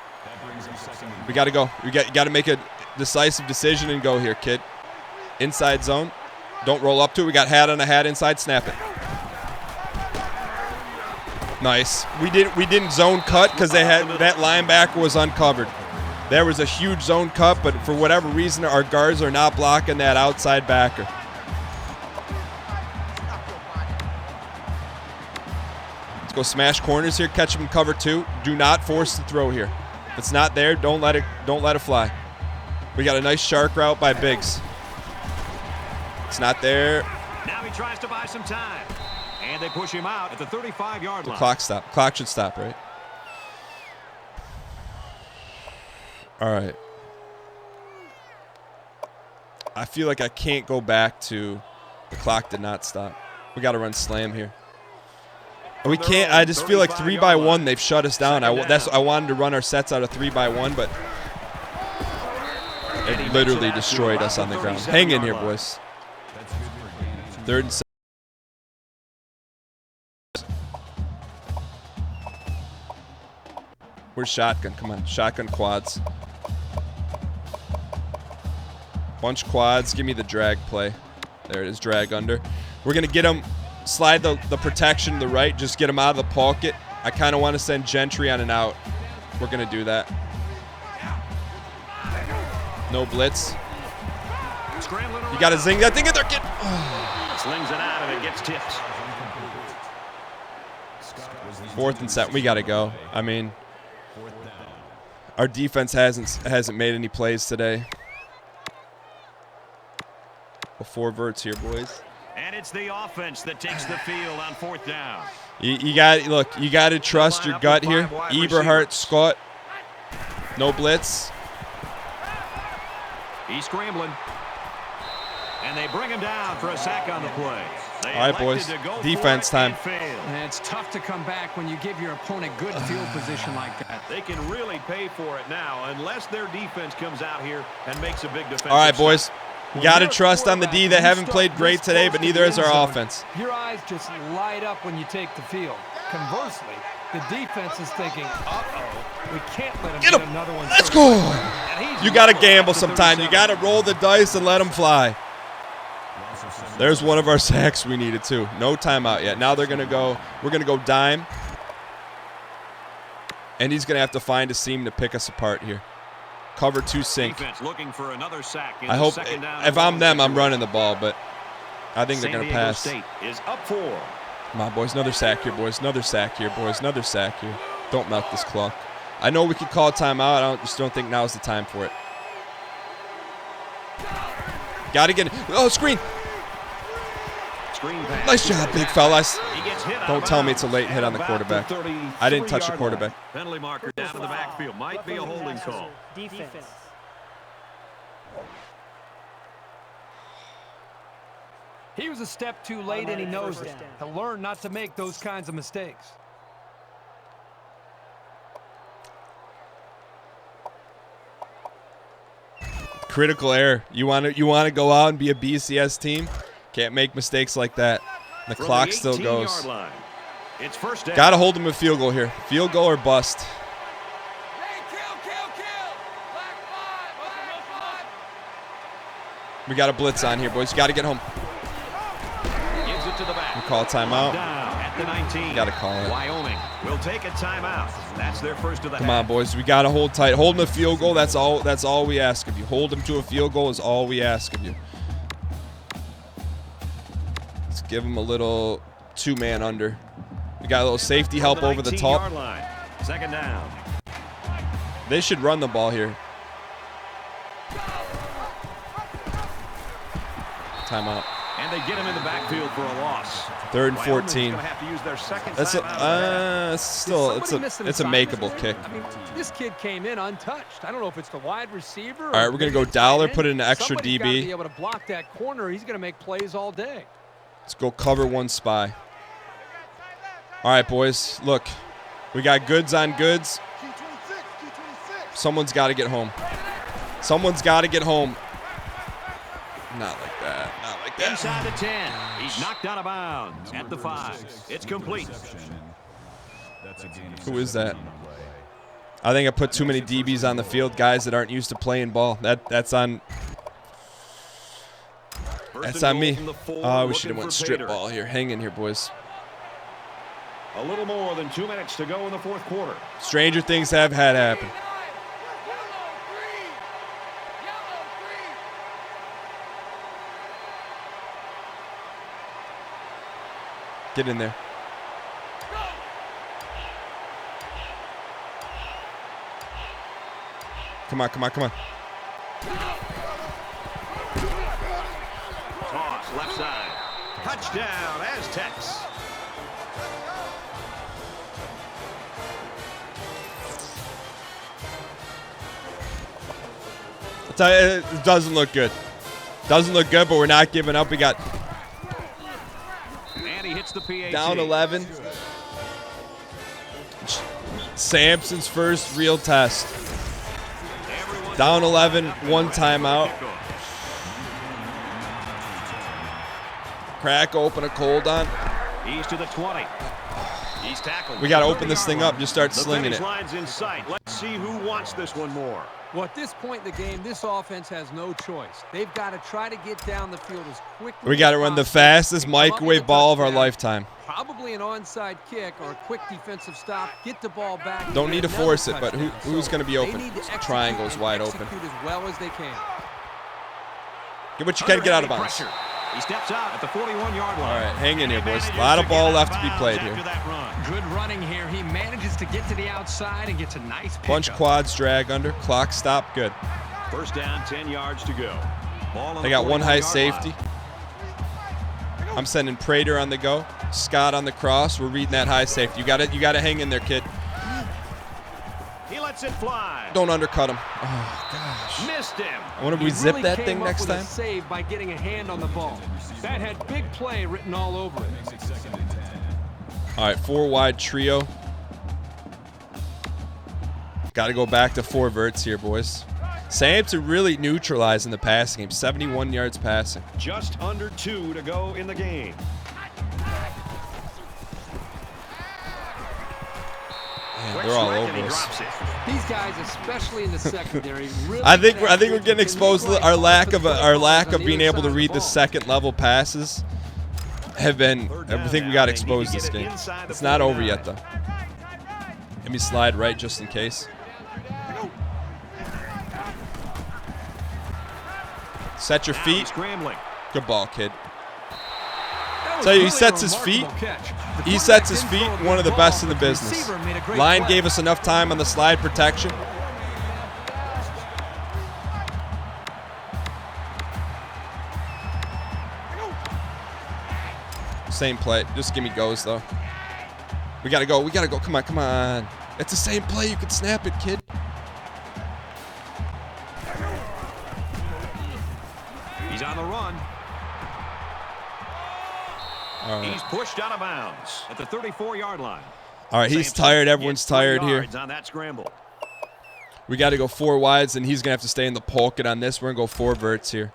We got to go. You got to make a decisive decision and go here, kid. Inside zone. Don't roll up to it. We got hat on a hat inside. Snap it. Nice. We didn't zone cut because they had that linebacker was uncovered. There was a huge zone cut, but for whatever reason, our guards are not blocking that outside backer. Let's go smash corners here. Catch them in cover 2. Do not force the throw here. If it's not there, don't let it fly. We got a nice shark route by Biggs. It's not there. Now he tries to buy some time. And they push him out at the 35-yard line. Clock stop. Clock should stop, right? All right. I feel like I can't go back to the clock did not stop. We got to run slam here. We can't. I just feel like 3-by-1 they've shut us down. I wanted to run our sets out of 3-by-1, but it literally destroyed us on the ground. Hang in here, boys. 3rd and 7. Where's shotgun? Come on. Shotgun quads. Bunch quads. Give me the drag play. There it is. Drag under. We're going to get him. Slide the protection to the right. Just get him out of the pocket. I kind of want to send Gentry on an out. We're going to do that. No blitz. You got to zing that thing in there, kid. Slings it out and it gets tipped. 4th and 7. We got to go. I mean, our defense hasn't made any plays today. 4 verts here, boys. And it's the offense that takes the field on 4th down. You got to trust your gut here. Eberhardt, Scott. No blitz. He's scrambling. And they bring him down for a sack on the play. All right, boys. Defense time. And it's tough to come back when you give your opponent good field position like that. They can really pay for it now unless their defense comes out here and makes a big defensive All right, boys. stop. You got to trust on the D. They haven't played great today, but neither has our offense. Your eyes just light up when you take the field. Conversely, the defense is thinking, uh-oh, we can't let him get another one. Let's go. You got to gamble sometime. You got to roll the dice and let them fly. There's one of our sacks we needed too. No timeout yet. Now they're going to go. We're going to go dime. And he's going to have to find a seam to pick us apart here. Cover 2 sink. Looking for another sack I hope if I'm them, I'm running the ball, but I think they're going to pass. State is up 4. Come on, boys. Another sack here, boys. Another sack here, boys. Another sack here. Don't milk this clock. I know we could call a timeout. I just don't think now's the time for it. Got to get it. Oh, screen. Nice job, big fellas. Don't tell me it's a late hit on the quarterback. I didn't touch the quarterback. Penalty marker down in the backfield. Might be a holding call. Defense. He was a step too late, and he knows it. He'll learn not to make those kinds of mistakes. Critical error. You want to go out and be a BCS team? Can't make mistakes like that. The clock still goes. It's first down. Got to hold him a field goal here. Field goal or bust. We got a blitz on here, boys. You got to get home. Gives it to the back. We call a timeout. Down at the 19. Got to call it. Wyoming will take a timeout. That's their first of the Come half. on, boys. We got to hold tight. Hold him a field goal. That's all we ask of you. Hold him to a field goal is all we ask of you. Let's give him a little 2-man under. We got a little safety help over the top. Line. Second down. They should run the ball here. Timeout. And they get him in the backfield for a loss. 3rd and 14. Have to use their second That's it's a makeable kick. I mean, this kid came in untouched. I don't know if it's the wide receiver. All right, we're gonna go Dollar, put in an extra Somebody's DB. gotta be able to block that corner. He's gonna make plays all day. Let's go cover 1 spy. All right, boys. Look, we got goods on goods. Someone's got to get home. Someone's got to get home. Not like that. Not like Inside the 10. He's knocked out of bounds at the 5. It's complete. Who is that? I think I put too many DBs on the field, guys that aren't used to playing ball. That's on me. We should have went strip ball here. Hang in here, boys. A little more than 2 minutes to go in the fourth quarter. Stranger things have had happen. Get in there. Come on, come on, come on. Toss left side. Touchdown, Aztecs. I'll tell you, it doesn't look good. Doesn't look good, but we're not giving up. We got And he hits the PAT. down 11. Sampson's first real test. Down 11, one timeout. Crack open a cold on. He's to the 20. He's tackled. We got to open this thing up. Just start slinging it. The line's in sight. Let's see who wants this one more. Well, at this point in the game, this offense has no choice. They've got to try to get down the field as quickly We got to as run the possible. fastest microwave ball of our lifetime. Probably an onside kick or a quick defensive stop. Get the ball back. Don't need to Another force it, but touchdown. who's going to be They open? need to execute Triangle's and wide open. execute as well as they can. Get what you can, get out of bounds. Pressure. He steps out at the 41-yard line. All right, hang in here, boys. A lot of ball left to be played here. Good running here. He manages to get to the outside and gets a nice pickup. Bunch quads drag under. Clock stop. Good. First down, 10 yards to go. Ball on They the got one high 41-yard safety. line. I'm sending Prater on the go. Scott on the cross. We're reading that high safety. You got to hang in there, kid. He lets it fly. Don't undercut him. Oh gosh. Missed him. I wonder if we He zip really that came thing up next with a time. save by getting a hand on the ball. That had big play written all over it. All right, 4 wide trio. Got to go back to 4 verts here, boys. Sampson really neutralizing the passing game. 71 yards passing. Just under 2 to go in the game. Man, they're all over And he us. drops it. These guys, especially in the secondary, really I think we're getting exposed to our lack of being able to read the ball. second level passes. I think we got exposed this game. It's not over yet though. Let me slide right just in case. Set your feet. Scrambling. Good ball, kid. That was Tell you, he really a sets his feet. remarkable catch. The He sets quarterback his didn't feet, throw a one of the good best ball, in the but business. receiver made a great Line play. gave us enough time on the slide protection. Same play. Just give me goes, though. We got to go. We got to go. Come on, come on. It's the same play. You can snap it, kid. He's on the run. All right. He's pushed out of bounds at the 34-yard line. All right, he's Sampson tired. Everyone's gets 3 tired here. yards on that scramble. We got to go 4 wides, and he's going to have to stay in the pocket on this. We're going to go 4 verts here.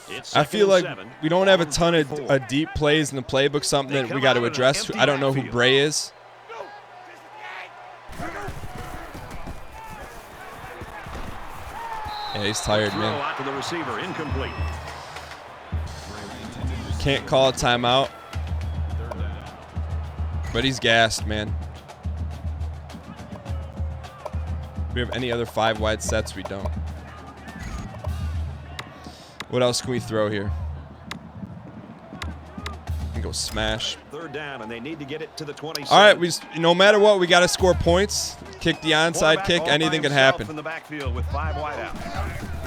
It's I feel like 2nd and 7. we don't have a Ball ton on of 34. deep plays in the playbook, something They that we come got out to in an address. empty I don't know who backfield. Bray is. Yeah, he's tired, Throw man. out to the receiver, incomplete. Can't call a timeout. But he's gassed, man. Do we have any other 5 wide sets? We don't. What else can we throw here? We can go smash. 3rd down, and they need to get it to the 27. All right, no matter what, we got to score points. Kick the onside Quarterback kick. all by Anything can himself happen. in the backfield with 5 wideouts.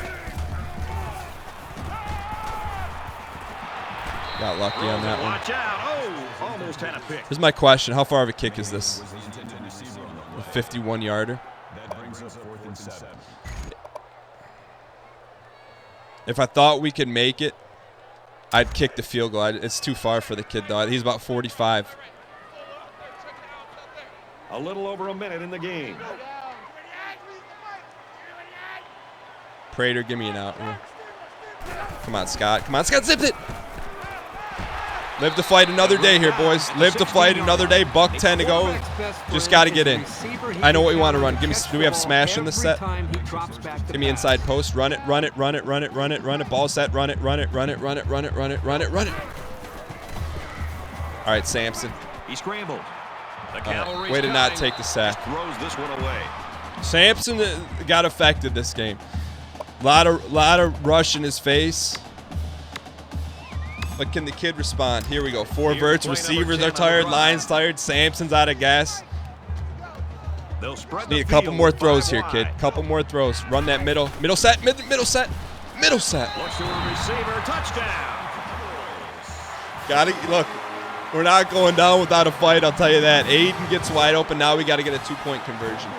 Got lucky on that one. Watch out. Oh, almost had a pick. Here's my question. How far of a kick is this? A 51-yarder? If I thought we could make it, I'd kick the field goal. It's too far for the kid, though. He's about 45. A little over a minute in the game. Prater, give me an out here. Come on, Scott. Come on, Scott, zip it. Live to fight another day here, boys. Live to fight another day. Buck 10 to go. Just got to get in. I know what we want to run. Give me. Do we have smash in this set? Give me inside post. Run it, run it, run it, run it, run it, run it. Ball set. Run it, run it, run it, run it, run it, run it, run it, run it. All right, Sampson. He scrambled. The cavalry's Way to not coming. take the sack. Throws this one away. Sampson got affected this game. Lot of rush in his face. But can the kid respond? Here we go. 4 verts. Receivers are tired. Line's tired. Sampson's out of gas. They'll spread Need a couple more throws here, kid. Couple more throws. Run that middle. Middle set. Middle set. Middle set. Looks to a receiver. Touchdown. Got it. Look, we're not going down without a fight. I'll tell you that. Aiden gets wide open. Now we got to get a 2-point conversion.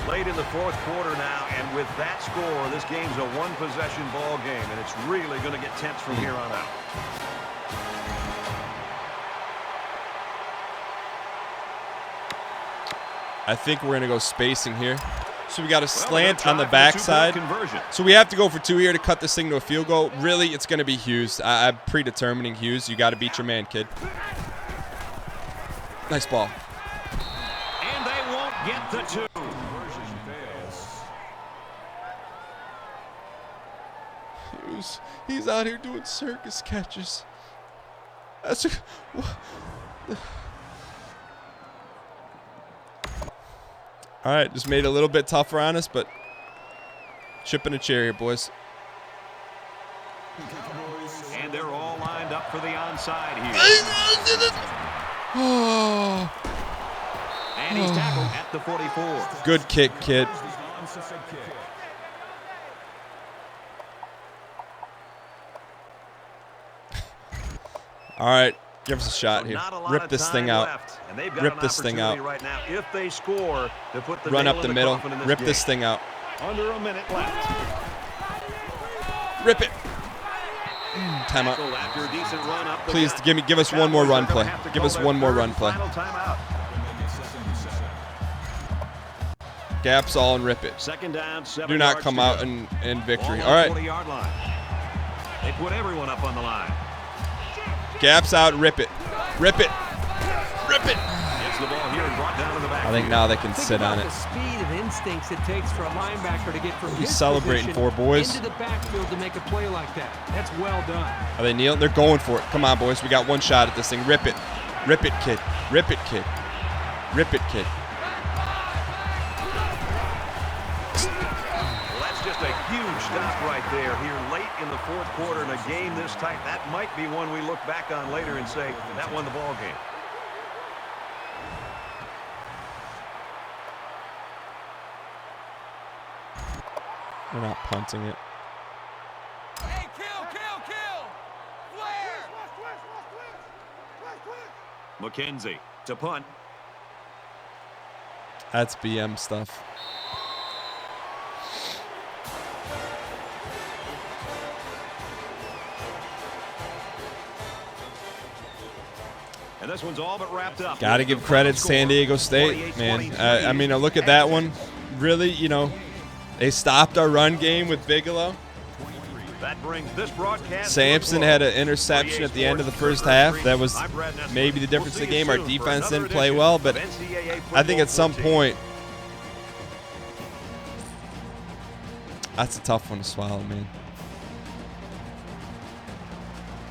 Late in the fourth quarter now, and with that score, this game's a one-possession ball game, and it's really going to get tense from here on out. I think we're going to go spacing here. So we got a slant on the backside. Conversion. So we have to go for 2 here to cut this thing to a field goal. Really, it's going to be Hughes. I'm predetermining Hughes. You got to beat your man, kid. Nice ball. And they won't get the 2. He's out here doing circus catches. That's a, all right, just made it a little bit tougher on us, but chipping a chair here, boys. And they're all lined up for the onside here. Oh. And he's tackled at the 44. Good kick, kid. All right, give us a shot here. Rip this thing out. Rip this thing out. Right now, if they score, to put the Run up the middle. Rip this thing out. Under a minute left. Rip it. Timeout. After a decent run up the Please gut, give us one more run play. Give us one more run play. Final timeout. Gaps all and rip it. Second down, 7 Do not yards come to out go. in victory. Ball All on right. 40-yard line. They put everyone up on the line. Gaps out. Rip it. Rip it. Rip it. Gets the ball here and brought down to the back. I think now they can sit on The it. speed and instincts it takes for a linebacker to get from He's his celebrating position for boys. into the backfield to make a play like that. That's well done. Are they kneeling? They're going for it. Come on, boys. We got one shot at this thing. Rip it. Rip it, kid. Rip it, kid. Rip it, kid. Well, that's just a huge stop right there here late in the fourth quarter in a game this tight. That might be one we look back on later and say that won the ball game. We're not punting it. Hey, kill! Flare! McKenzie to punt. That's BM stuff. And this one's all but wrapped up. Got to give credit to San Diego State, man. I mean, I look at that one. Really, you know, they stopped our run game with Bigelow. That brings this broadcast. Sampson had an interception at the end of the first half. That was maybe the difference in the game. Our defense didn't play well, but I think at some point, that's a tough one to swallow, man.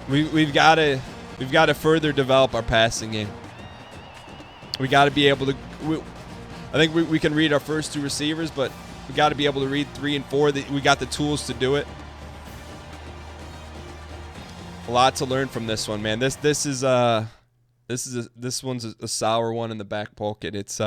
We've got to further develop our passing game. We got to be able to. I think we can read our first 2 receivers, but we got to be able to read 3 and 4. We got the tools to do it. A lot to learn from this one, man. This one's a sour one in the back pocket. It's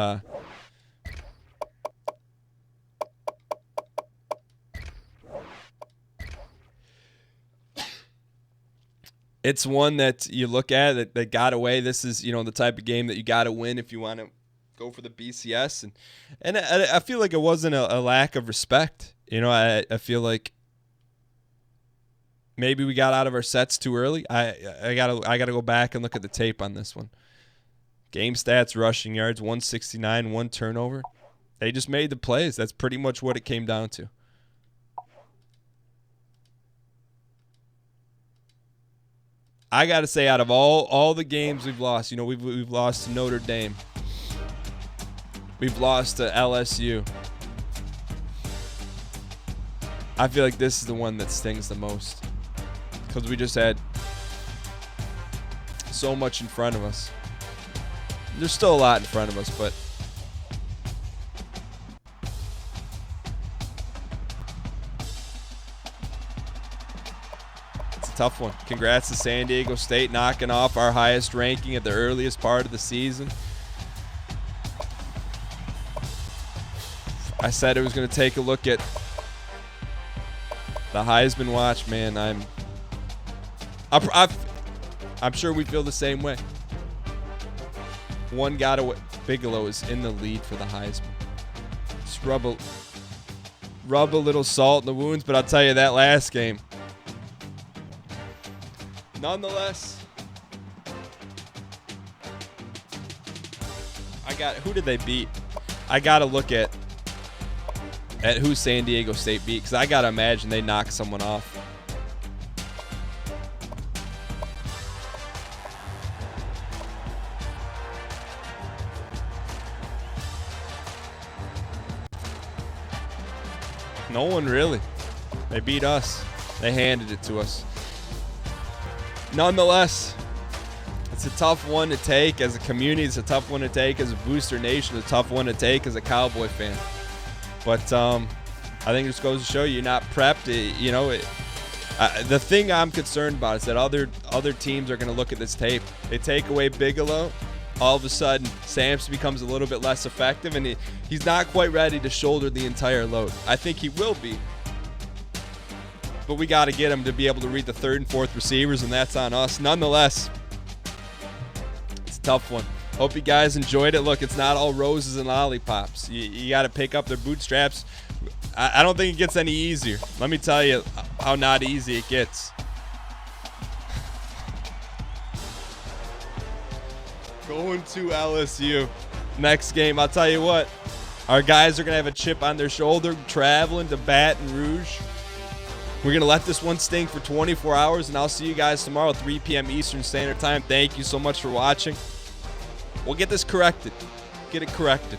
one that you look at that got away. This is, you know, the type of game that you got to win if you want to go for the BCS. And I feel like it wasn't a lack of respect. You know, I feel like maybe we got out of our sets too early. I gotta go back and look at the tape on this one. Game stats, rushing yards, 169, 1 turnover. They just made the plays. That's pretty much what it came down to. I got to say, out of all the games we've lost, you know, we've lost to Notre Dame. We've lost to LSU. I feel like this is the one that stings the most because we just had so much in front of us. There's still a lot in front of us, but it's a tough one. Congrats to San Diego State knocking off our highest ranking at the earliest part of the season. I said it was going to take a look at the Heisman watch, man. I'm sure we feel the same way. One got away. Bigelow is in the lead for the Heisman. Just rub a little salt in the wounds, but I'll tell you that last game. Nonetheless, who did they beat? I got to look at who San Diego State beat, because I got to imagine they knocked someone off. No one really. They beat us. They handed it to us. Nonetheless, it's a tough one to take as a community. It's a tough one to take as a Booster Nation. It's a tough one to take as a Cowboy fan. But I think it just goes to show you're not prepped. The thing I'm concerned about is that other teams are going to look at this tape. They take away Bigelow. All of a sudden, Sampson becomes a little bit less effective, and he's not quite ready to shoulder the entire load. I think he will be. But we got to get him to be able to read the third and fourth receivers, and that's on us. Nonetheless, it's a tough one. Hope you guys enjoyed it. Look, it's not all roses and lollipops. You got to pick up their bootstraps. I don't think it gets any easier. Let me tell you how not easy it gets. Going to LSU. Next game, I'll tell you what. Our guys are going to have a chip on their shoulder traveling to Baton Rouge. We're going to let this one sting for 24 hours, and I'll see you guys tomorrow at 3 p.m. Eastern Standard Time. Thank you so much for watching. We'll get this corrected. Get it corrected.